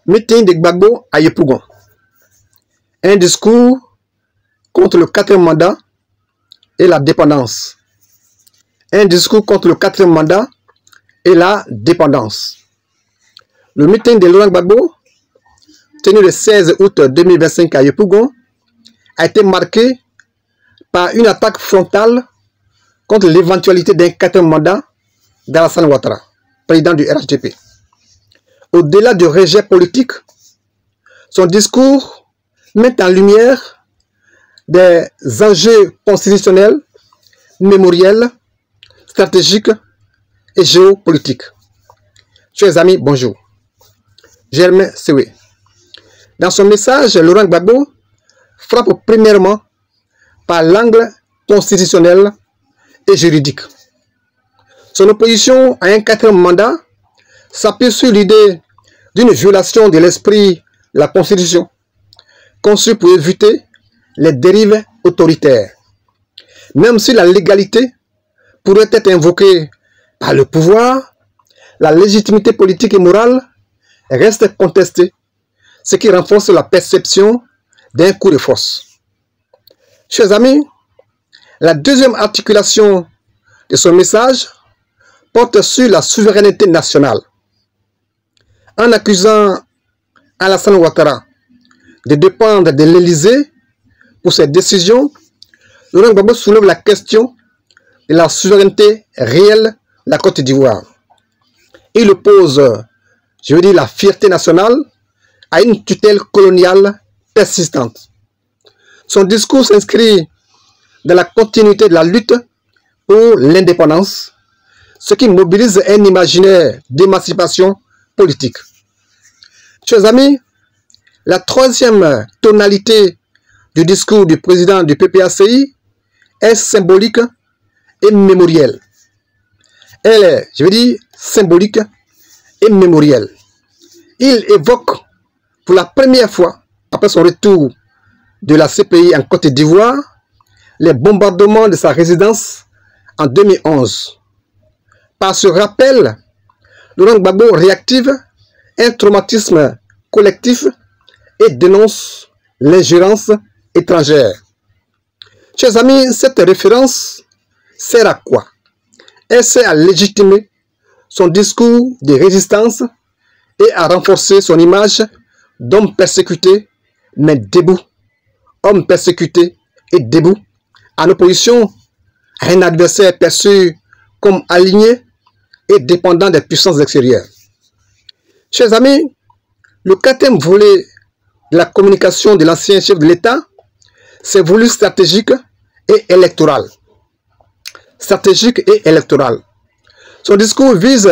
Meeting de Gbagbo à Yopougon. Un discours contre le 4e mandat et la dépendance. Un discours contre le 4e mandat et la dépendance. Le meeting de Laurent Gbagbo, tenu le 16 août 2025 à Yopougon, a été marqué par une attaque frontale contre l'éventualité d'un 4e mandat d'Alassane Ouattara, président du RHDP. Au-delà du rejet politique, son discours met en lumière des enjeux constitutionnels, mémoriels, stratégiques et géopolitiques. Chers amis, bonjour. Germain Sewe. Dans son message, Laurent Gbagbo frappe premièrement par l'angle constitutionnel et juridique. Son opposition à un 4e mandat s'appuie sur l'idée d'une violation de l'esprit de la Constitution, conçue pour éviter les dérives autoritaires. Même si la légalité pourrait être invoquée par le pouvoir, la légitimité politique et morale reste contestée, ce qui renforce la perception d'un coup de force. Chers amis, la deuxième articulation de son message porte sur la souveraineté nationale. En accusant Alassane Ouattara de dépendre de l'Élysée pour ses décisions, Laurent Gbagbo soulève la question de la souveraineté réelle de la Côte d'Ivoire. Il oppose, la fierté nationale à une tutelle coloniale persistante. Son discours s'inscrit dans la continuité de la lutte pour l'indépendance, ce qui mobilise un imaginaire d'émancipation politique. Chers amis, la troisième tonalité du discours du président du PPACI est symbolique et mémorielle. Elle est, symbolique et mémorielle. Il évoque pour la première fois, après son retour de la CPI en Côte d'Ivoire, les bombardements de sa résidence en 2011. Par ce rappel, Laurent Gbagbo réactive un traumatisme collectif et dénonce l'ingérence étrangère. Chers amis, cette référence sert à quoi? Elle sert à légitimer son discours de résistance et à renforcer son image d'homme persécuté mais debout. Homme persécuté et debout, en opposition à un adversaire perçu comme aligné et dépendant des puissances extérieures. Chers amis, le 4e volet de la communication de l'ancien chef de l'État s'est voulu stratégique et électoral. Stratégique et électoral. Son discours vise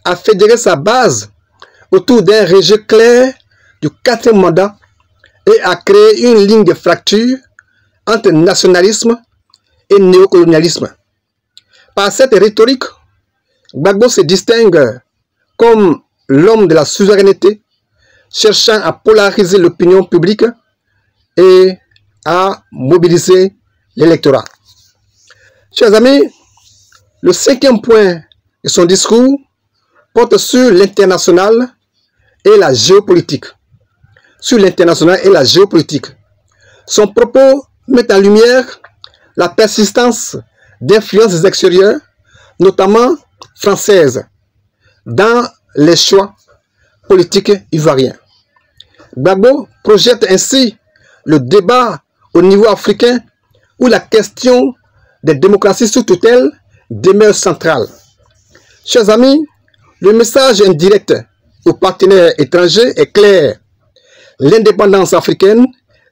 à fédérer sa base autour d'un rejet clair du 4e mandat et à créer une ligne de fracture entre nationalisme et néocolonialisme. Par cette rhétorique, Gbagbo se distingue comme l'homme de la souveraineté, cherchant à polariser l'opinion publique et à mobiliser l'électorat. Chers amis, le 5e point de son discours porte sur l'international et la géopolitique. Sur l'international et la géopolitique. Son propos met en lumière la persistance d'influences extérieures, notamment françaises, dans les choix politiques ivoiriens. Gbagbo projette ainsi le débat au niveau africain où la question des démocraties sous tutelle demeure centrale. Chers amis, le message indirect aux partenaires étrangers est clair. L'indépendance africaine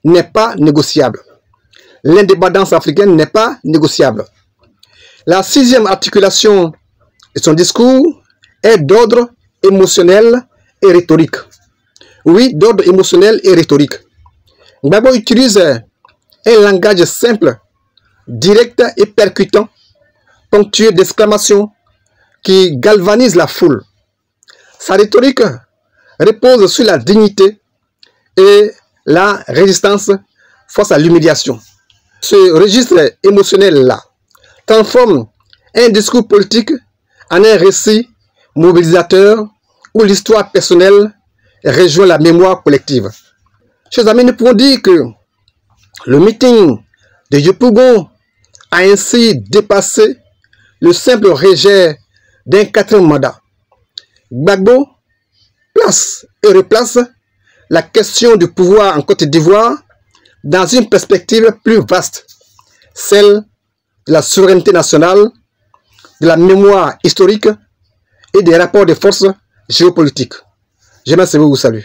n'est pas négociable. L'indépendance africaine n'est pas négociable. La 6e articulation de son discours est d'ordre émotionnel et rhétorique. Oui, d'ordre émotionnel et rhétorique. Gbagbo utilise un langage simple, direct et percutant, ponctué d'exclamations qui galvanise la foule. Sa rhétorique repose sur la dignité et la résistance face à l'humiliation. Ce registre émotionnel-là transforme un discours politique en un récit mobilisateur où l'histoire personnelle rejoint la mémoire collective. Chers amis, nous pouvons dire que le meeting de Yopougon a ainsi dépassé le simple rejet d'un 4e mandat. Gbagbo place et replace la question du pouvoir en Côte d'Ivoire dans une perspective plus vaste, celle de la souveraineté nationale, de la mémoire historique et des rapports de force géopolitiques. Je vous salue.